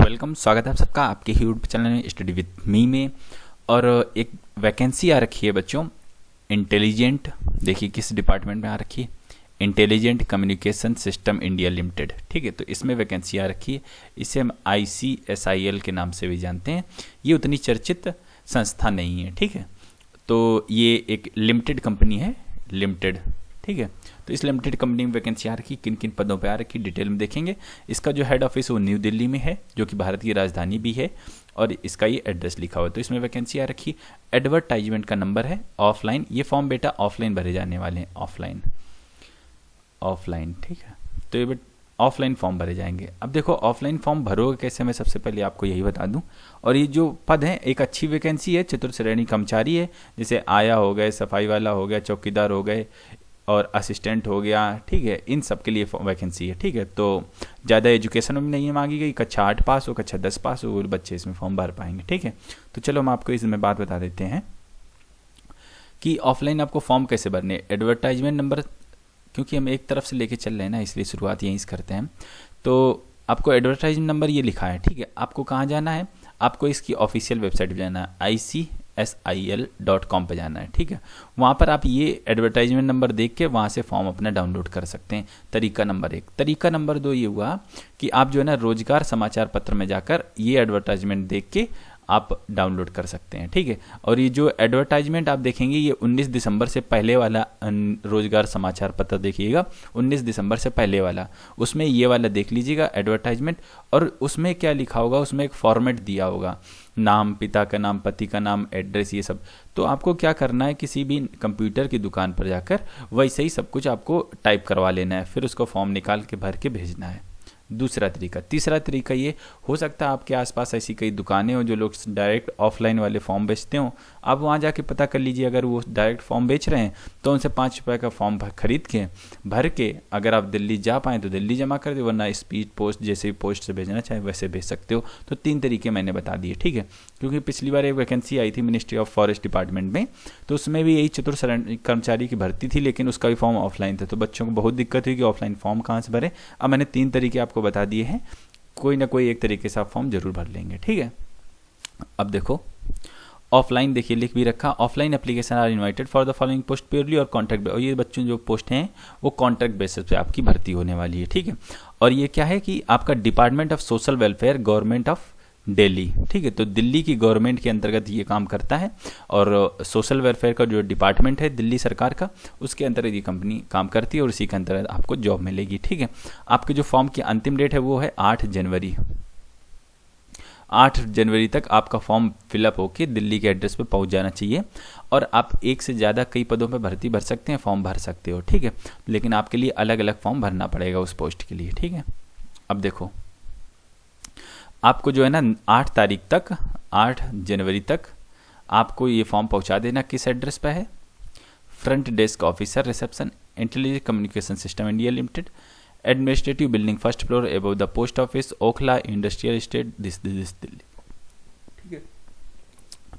Welcome, स्वागत है आप सबका आपके यूट्यूब चैनल में स्टडी विद मी में। और एक वैकेंसी आ रखी है बच्चों, इंटेलिजेंट। देखिए किस डिपार्टमेंट में आ रखी है, intelligent communication system India limited. ठीक है, तो इसमें वैकेंसी आ रखी है। इसे हम ICSIL के नाम से भी जानते हैं। ये उतनी चर्चित संस्था नहीं है। ठीक है, तो ये एक लिमिटेड कंपनी है, लिमिटेड। ठीक है, तो इस लिमिटेड कंपनी में वैकेंसी आ रखी, किन किन पदों पे आ रखी डिटेल में देखेंगे। इसका जो हेड ऑफिस वो न्यू दिल्ली में है, जो कि भारत की राजधानी भी है, और इसका ये एड्रेस लिखा हुआ है। तो इसमें वैकेंसी आ रखी। एडवर्टाइजमेंट का नंबर है ऑफलाइन। ये फॉर्म बेटा ऑफलाइन भरे जाने वाले हैं, ऑफलाइन। ठीक है, तो ये ऑफलाइन फॉर्म भरे जाएंगे। अब देखो ऑफलाइन फॉर्म भरोगे कैसे, मैं सबसे पहले आपको यही बता दूं। और ये जो पद है एक अच्छी वैकेंसी है, चतुर्थ श्रेणी कर्मचारी है, जैसे आया हो गए, सफाई वाला हो गया, चौकीदार हो गए और असिस्टेंट हो गया। ठीक है, इन सब के लिए वैकेंसी है। ठीक है, तो ज़्यादा एजुकेशन भी नहीं मांगी गई, कक्षा 8 पास हो, कक्षा 10 पास हो, वो बच्चे इसमें फॉर्म भर पाएंगे। ठीक है, तो चलो हम आपको इसमें बात बता देते हैं कि ऑफलाइन आपको फॉर्म कैसे भरने। एडवर्टाइजमेंट नंबर, क्योंकि हम एक तरफ से लेके चल रहे हैं ना, इसलिए शुरुआत यहीं से करते हैं। तो आपको एडवर्टाइजमेंट नंबर ये लिखा है। ठीक है, आपको कहाँ जाना है, आपको इसकी ऑफिशियल वेबसाइट पर जाना है, ICSIL.com पे जाना है। ठीक है, वहाँ पर आप ये एडवर्टाइजमेंट नंबर देख के वहाँ से फॉर्म अपना डाउनलोड कर सकते हैं। तरीका नंबर 1। तरीका नंबर 2 ये हुआ कि आप जो है ना रोजगार समाचार पत्र में जाकर ये एडवर्टाइजमेंट देख के आप डाउनलोड कर सकते हैं। ठीक है, और ये जो एडवर्टाइजमेंट आप देखेंगे ये 19 दिसंबर से पहले वाला रोजगार समाचार पत्र देखिएगा, 19 दिसंबर से पहले वाला, उसमें ये वाला देख लीजिएगा एडवर्टाइजमेंट। और उसमें क्या लिखा होगा, उसमें एक फॉर्मेट दिया होगा, नाम, पिता का नाम, पति का नाम, एड्रेस, ये सब। तो आपको क्या करना है, किसी भी कंप्यूटर की दुकान पर जाकर वैसे ही सब कुछ आपको टाइप करवा लेना है, फिर उसको फॉर्म निकाल के भर के भेजना है। दूसरा तरीका। तीसरा तरीका ये हो सकता है आपके आसपास ऐसी कई दुकानें हो जो लोग डायरेक्ट ऑफलाइन वाले फॉर्म बेचते हो, आप वहाँ जाके पता कर लीजिए। अगर वो डायरेक्ट फॉर्म बेच रहे हैं तो उनसे 5 रुपये का फॉर्म खरीद के भर के अगर आप दिल्ली जा पाएँ तो दिल्ली जमा कर दे, वरना स्पीड पोस्ट जैसे पोस्ट से भेजना चाहे वैसे भेज सकते हो। तो 3 तरीके मैंने बता दिए। ठीक है, क्योंकि पिछली बार एक वैकेंसी आई थी मिनिस्ट्री ऑफ फॉरेस्ट डिपार्टमेंट में, तो उसमें भी यही चतुर्थ श्रेणी कर्मचारी की भर्ती थी, लेकिन उसका भी फॉर्म ऑफलाइन था। तो बच्चों को बहुत दिक्कत हुई कि ऑफलाइन फॉर्म कहाँ से भरे। अब मैंने 3 तरीके आपको बता दिए हैं, कोई ना कोई एक तरीके से आप फॉर्म जरूर भर लेंगे। ठीक है, अब देखो ऑफलाइन, देखिए लिख भी रखा, offline application are invited for the following post purely और कॉन्ट्रैक्ट। और ये बच्चों जो पोस्ट हैं वो कॉन्ट्रैक्ट बेसिस पे आपकी भर्ती होने वाली है। ठीक है, और ये क्या है कि आपका department of social welfare, government of Delhi. ठीक है, तो दिल्ली की गवर्नमेंट के अंतर्गत ये काम करता है, और सोशल वेलफेयर का जो डिपार्टमेंट है दिल्ली सरकार का, उसके अंतर्गत ये कंपनी काम करती है और उसी के अंतर्गत आपको जॉब मिलेगी। ठीक है, आपके जो फॉर्म की अंतिम डेट है वो है 8 जनवरी। 8 जनवरी तक आपका फॉर्म फिलअप होकर दिल्ली के एड्रेस पे पहुंच जाना चाहिए। और आप एक से ज़्यादा कई पदों पे भर्ती भर सकते हैं, फॉर्म भर सकते हो। ठीक है, लेकिन आपके लिए अलग अलग फॉर्म भरना पड़ेगा उस पोस्ट के लिए। ठीक है, अब देखो आपको जो है ना 8 तारीख तक, 8 जनवरी तक आपको ये फॉर्म पहुंचा देना। किस एड्रेस पे है, front desk officer, reception, intelligent communication system India limited, administrative building, first floor, above the post office, Okhla industrial estate, this Delhi. ठीक है,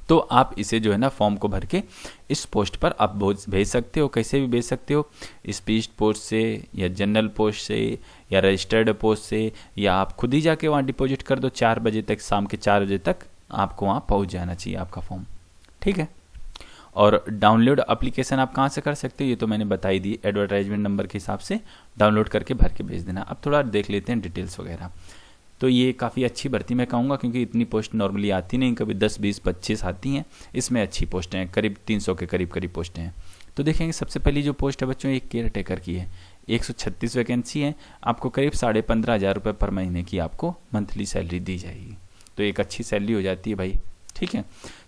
तो आप इसे जो है ना फॉर्म को भर के इस पोस्ट पर आप भेज सकते हो। कैसे भी भेज सकते हो, स्पीड पोस्ट से या जनरल पोस्ट से या रजिस्टर्ड पोस्ट से, या आप खुद ही जाके वहाँ डिपॉजिट कर दो। 4 बजे तक, शाम के 4 बजे तक आपको वहाँ पहुँच जाना चाहिए आपका फॉर्म। ठीक है, और डाउनलोड एप्लीकेशन आप कहाँ से कर सकते हो ये तो मैंने बता ही दी, एडवर्टाइजमेंट नंबर के हिसाब से डाउनलोड करके भर के भेज देना। अब थोड़ा देख लेते हैं डिटेल्स वगैरह। तो ये काफ़ी अच्छी भर्ती मैं कहूँगा, क्योंकि इतनी पोस्ट नॉर्मली आती नहीं, कभी 10, 20, 25 आती हैं। इसमें अच्छी पोस्टें हैं, करीब 300 के करीब पोस्टें हैं। तो देखेंगे सबसे पहली जो पोस्ट है बच्चों, एक केयर टेकर की है। 136 वैकेंसी है, आपको करीब 15,500 रुपये पर महीने की आपको मंथली सैलरी दी जाएगी। तो एक अच्छी सैलरी हो जाती है भाई। ठीक है,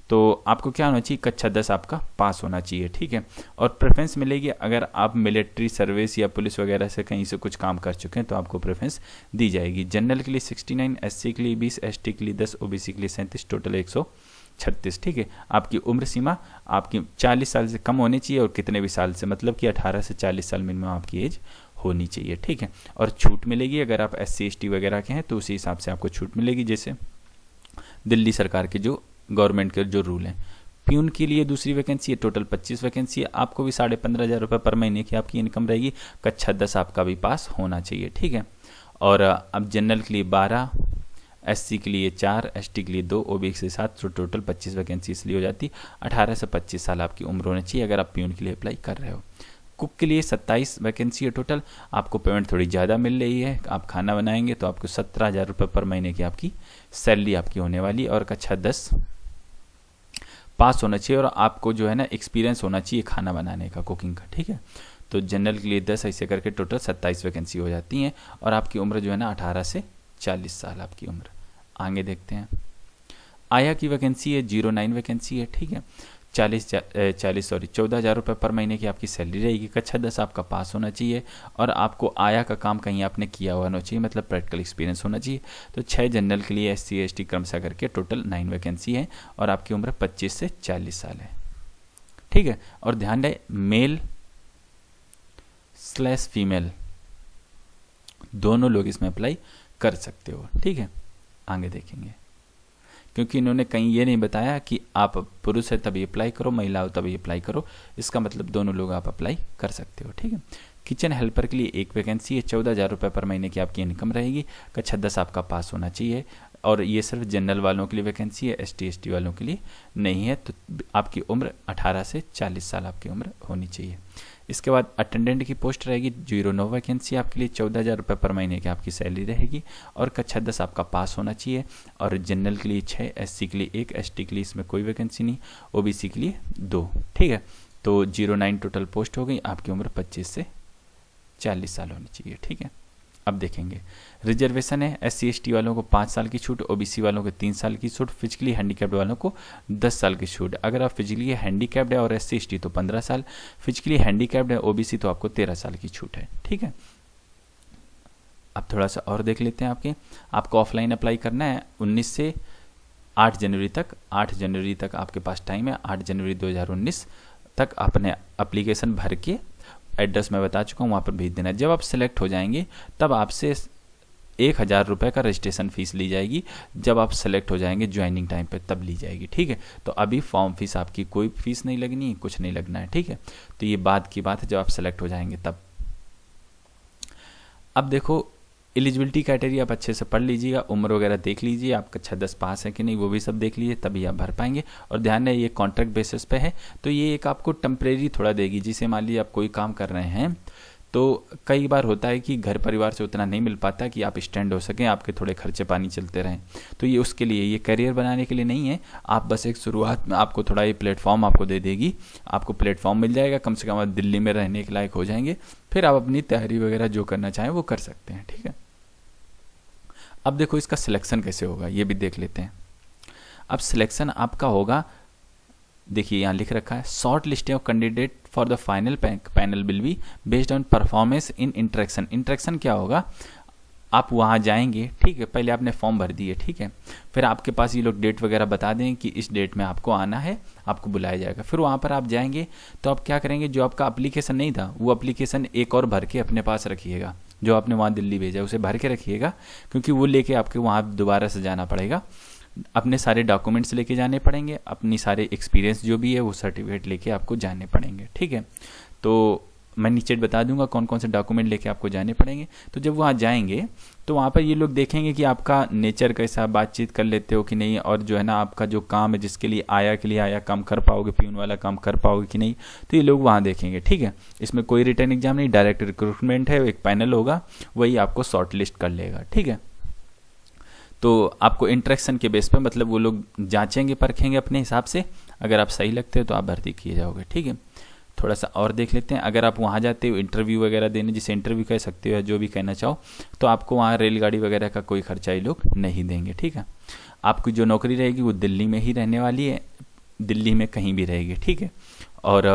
तो आपको क्या होना चाहिए, कक्षा 10 आपका पास होना चाहिए। ठीक है, और प्रेफरेंस मिलेगी अगर आप मिलिट्री सर्विस या पुलिस वगैरह से कहीं से कुछ काम कर चुके हैं तो आपको प्रेफरेंस दी जाएगी। जनरल के लिए 69, SC के लिए 20, ST के लिए 10, OBC के लिए 37, टोटल 136। ठीक है, आपकी उम्र सीमा आपकी 40 साल से कम होनी चाहिए, और कितने भी साल से, मतलब कि 18 से 40 साल मिनिमम आपकी एज होनी चाहिए। ठीक है, और छूट मिलेगी अगर आप SC ST वगैरह के हैं तो उसी हिसाब से आपको छूट मिलेगी, जैसे दिल्ली सरकार के जो गवर्नमेंट के जो रूल हैं। प्यून के लिए दूसरी वैकेंसी है, टोटल 25 वैकेंसी है, आपको भी 15,500 रुपये पर महीने की आपकी इनकम रहेगी। कक्षा 10 आपका भी पास होना चाहिए। ठीक है, और अब जनरल के लिए 12, SC के लिए 4, ST के लिए 2, OBC के साथ, तो टोटल 25 वैकेंसी इसलिए हो जाती। 18 से 25 साल आपकी उम्र होनी चाहिए अगर आप प्यून के लिए अप्लाई कर रहे हो। कुक के लिए 27 वैकेंसी है टोटल। आपको पेमेंट थोड़ी ज़्यादा मिल रही है, आप खाना बनाएंगे तो आपको 17,000 रुपये पर महीने की आपकी सैलरी आपकी होने वाली, और कक्षा 10 पास होना चाहिए, और आपको जो है ना एक्सपीरियंस होना चाहिए खाना बनाने का, कुकिंग का, ठीक है। तो जनरल के लिए 10, ऐसे करके टोटल 27 वैकेंसी हो जाती हैं, और आपकी उम्र जो है ना 18 से 40 साल आपकी उम्र। आगे देखते हैं, आया की वैकेंसी है 09 वैकेंसी है, ठीक है। 14,000 रुपये पर महीने की आपकी सैलरी रहेगी। कक्षा 10 आपका पास होना चाहिए, और आपको आया का काम कहीं आपने किया हुआ होना चाहिए, मतलब प्रैक्टिकल एक्सपीरियंस होना चाहिए। तो 6 जनरल के लिए SC ST क्रमशः करके टोटल 9 वैकेंसी है, और आपकी उम्र 25 से 40 साल है, ठीक है। और ध्यान रहे, मेल / फीमेल दोनों लोग इसमें अप्लाई कर सकते हो, ठीक है। आगे देखेंगे, क्योंकि इन्होंने कहीं ये नहीं बताया कि आप पुरुष है तभी अप्लाई करो, महिला हो तभी अप्लाई करो, इसका मतलब दोनों लोग आप अप्लाई कर सकते हो, ठीक है। किचन हेल्पर के लिए 1 वैकेंसी है, 14,000 रुपये पर महीने की आपकी इनकम रहेगी। कक्षा 10 आपका पास होना चाहिए, और ये सिर्फ जनरल वालों के लिए वैकेंसी है, ST ST वालों के लिए नहीं है। तो आपकी उम्र 18 से 40 साल आपकी उम्र होनी चाहिए। इसके बाद अटेंडेंट की पोस्ट रहेगी 09 वैकेंसी आपके लिए, 14,000 रुपये पर महीने की आपकी सैलरी रहेगी, और कक्षा 10 आपका पास होना चाहिए। और जनरल के लिए 6, SC के लिए 1, ST के लिए इसमें कोई वैकेंसी नहीं, OBC के लिए 2, ठीक है। तो 09 टोटल पोस्ट हो गई, आपकी उम्र 25 से 40 साल होनी चाहिए, ठीक है। अब देखेंगे, रिजर्वेशन है, SC ST वालों को 5 साल की छूट, OBC वालों को 3 साल की छूट, फिजिकली हैंडीकैप्ड वालों को 10 साल की छूट। अगर आप फिजिकली हैंडीकैप्ड है और SC ST तो 15 साल, फिजिकली हैंडीकैप्ड है OBC तो आपको 13 साल की छूट है, ठीक है। अब थोड़ा सा और देख लेते हैं, आपको ऑफलाइन अप्लाई करना है 19 से 8 जनवरी तक। 8 जनवरी तक आपके पास टाइम है, 8 जनवरी 2019 तक अपने एप्लीकेशन भर के, एड्रेस मैं बता चुका हूँ, वहाँ पर भेज देना। जब आप सिलेक्ट हो जाएंगे तब आपसे 1,000 रुपये का रजिस्ट्रेशन फीस ली जाएगी। जब आप सेलेक्ट हो जाएंगे ज्वाइनिंग टाइम पे तब ली जाएगी, ठीक है। तो अभी फॉर्म फीस आपकी कोई फीस नहीं लगनी, कुछ नहीं लगना है, ठीक है। तो ये बाद की बात है, जब आप सेलेक्ट हो जाएंगे तब। अब देखो, एलिजिबिलिटी क्राइटेरिया आप अच्छे से पढ़ लीजिएगा, उम्र वगैरह देख लीजिए, आप कक्षा 10 पास है कि नहीं वो भी सब देख लीजिए, तभी आप भर पाएंगे। और ध्यान है, ये कॉन्ट्रैक्ट बेसिस पे है, तो ये एक आपको टेम्परेरी थोड़ा देगी। जिसे मान लीजिए आप कोई काम कर रहे हैं, तो कई बार होता है कि घर परिवार से उतना नहीं मिल पाता कि आप स्टैंड हो सकें, आपके थोड़े खर्चे पानी चलते रहें। तो ये उसके लिए, ये करियर बनाने के लिए नहीं है, आप बस एक शुरुआत में आपको थोड़ा ये प्लेटफॉर्म आपको दे देगी, आपको प्लेटफॉर्म मिल जाएगा, कम से कम आप दिल्ली में रहने के लायक हो जाएंगे, फिर आप अपनी तैयारी वगैरह जो करना चाहें वो कर सकते हैं, ठीक है। अब देखो इसका सिलेक्शन कैसे होगा ये भी देख लेते हैं। अब सिलेक्शन आपका होगा, देखिए यहाँ लिख रखा है, short listing of candidate for the final panel will be based on performance in interaction. Interaction क्या होगा, आप वहाँ जाएंगे, ठीक है, पहले आपने फॉर्म भर दिए, ठीक है, फिर आपके पास ये लोग डेट वगैरह बता दें कि इस डेट में आपको आना है, आपको बुलाया जाएगा। फिर वहाँ पर आप जाएंगे तो आप क्या करेंगे, जो आपका एप्लीकेशन नहीं था वो एप्लीकेशन एक और भर के अपने पास रखिएगा, जो आपने वहाँ दिल्ली भेजा उसे भर के रखिएगा, क्योंकि वो लेके आपके वहाँ दोबारा से जाना पड़ेगा। अपने सारे डॉक्यूमेंट्स लेके जाने पड़ेंगे, अपनी सारे एक्सपीरियंस जो भी है वो सर्टिफिकेट लेके आपको जाने पड़ेंगे, ठीक है। तो मैं नीचे बता दूंगा कौन कौन से डॉक्यूमेंट लेके आपको जाने पड़ेंगे। तो जब वहाँ जाएंगे तो वहाँ पर ये लोग देखेंगे कि आपका नेचर कैसा, बातचीत कर लेते हो कि नहीं, और जो है ना आपका जो काम है जिसके लिए आया काम कर पाओगे, प्यून वाला काम कर पाओगे कि नहीं, तो ये लोग वहाँ देखेंगे, ठीक है। इसमें कोई रिटर्न एग्जाम नहीं, डायरेक्ट रिक्रूटमेंट है, एक पैनल होगा, वही आपको शॉर्ट लिस्ट कर लेगा, ठीक है। तो आपको इंटरेक्शन के बेस पे, मतलब वो लोग जांचेंगे परखेंगे अपने हिसाब से, अगर आप सही लगते हो तो आप भर्ती किए जाओगे, ठीक है। थोड़ा सा और देख लेते हैं, अगर आप वहाँ जाते हो इंटरव्यू वगैरह देने, जिसे इंटरव्यू कह सकते हो या जो भी कहना चाहो, तो आपको वहाँ रेलगाड़ी वगैरह का कोई खर्चा ये लोग नहीं देंगे, ठीक है। आपकी जो नौकरी रहेगी वो दिल्ली में ही रहने वाली है, दिल्ली में कहीं भी रहेगी, ठीक है। और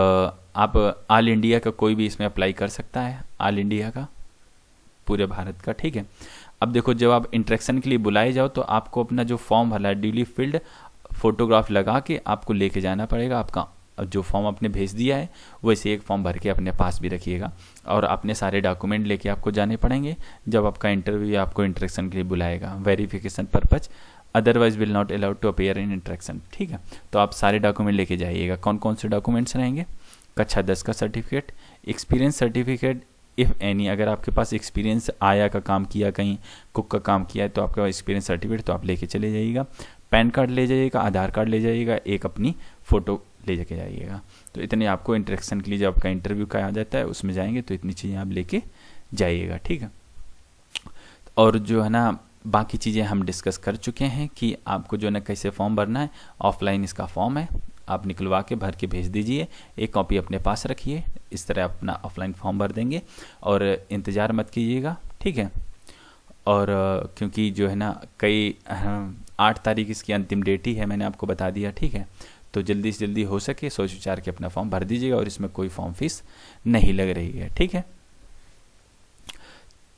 आप ऑल इंडिया का कोई भी इसमें अप्लाई कर सकता है, ऑल इंडिया का, पूरे भारत का, ठीक है। अब देखो, जब आप इंटरेक्शन के लिए बुलाए जाओ तो आपको अपना जो फॉर्म भरा है ड्यूली फिल्ड फोटोग्राफ लगा के आपको लेके जाना पड़ेगा। आपका जो फॉर्म आपने भेज दिया है वैसे एक फॉर्म भर के अपने पास भी रखिएगा, और अपने सारे डॉक्यूमेंट लेके आपको जाने पड़ेंगे जब आपका इंटरव्यू या आपको इंटरेक्शन के लिए बुलाएगा, verification purpose, otherwise will not allowed to appear in interaction, ठीक है। तो आप सारे डॉक्यूमेंट लेके जाइएगा। कौन कौन से डॉक्यूमेंट्स रहेंगे, कक्षा 10 का certificate, experience certificate if any, अगर आपके पास एक्सपीरियंस आया का काम किया, कहीं कुक का काम किया है तो आपका एक्सपीरियंस सर्टिफिकेट तो आप लेके चले जाइएगा। पैन कार्ड ले जाइएगा, आधार कार्ड ले जाइएगा, एक अपनी फ़ोटो ले जाके जाइएगा। तो इतने आपको इंटरेक्शन के लिए जब आपका इंटरव्यू का आ जाता है उसमें जाएंगे तो इतनी चीज़ें आप लेके जाइएगा, ठीक है। और जो है ना बाकी चीज़ें हम डिस्कस कर चुके हैं कि आपको जो है ना कैसे फॉर्म भरना है। ऑफलाइन इसका फॉर्म है, आप निकलवा के भर के भेज दीजिए, एक कॉपी अपने पास रखिए, इस तरह अपना ऑफलाइन फॉर्म भर देंगे और इंतज़ार मत कीजिएगा, ठीक है। और क्योंकि जो है ना कई 8 तारीख इसकी अंतिम डेट ही है, मैंने आपको बता दिया, ठीक है। तो जल्दी से जल्दी हो सके सोच विचार के अपना फॉर्म भर दीजिएगा और इसमें कोई फॉर्म फीस नहीं लग रही है, ठीक है।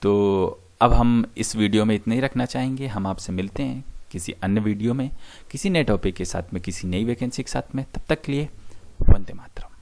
तो अब हम इस वीडियो में इतना ही रखना चाहेंगे। हम आपसे मिलते हैं किसी अन्य वीडियो में, किसी नए टॉपिक के साथ में, किसी नई वैकेंसी के साथ में। तब तक के लिए वंदे मातरम।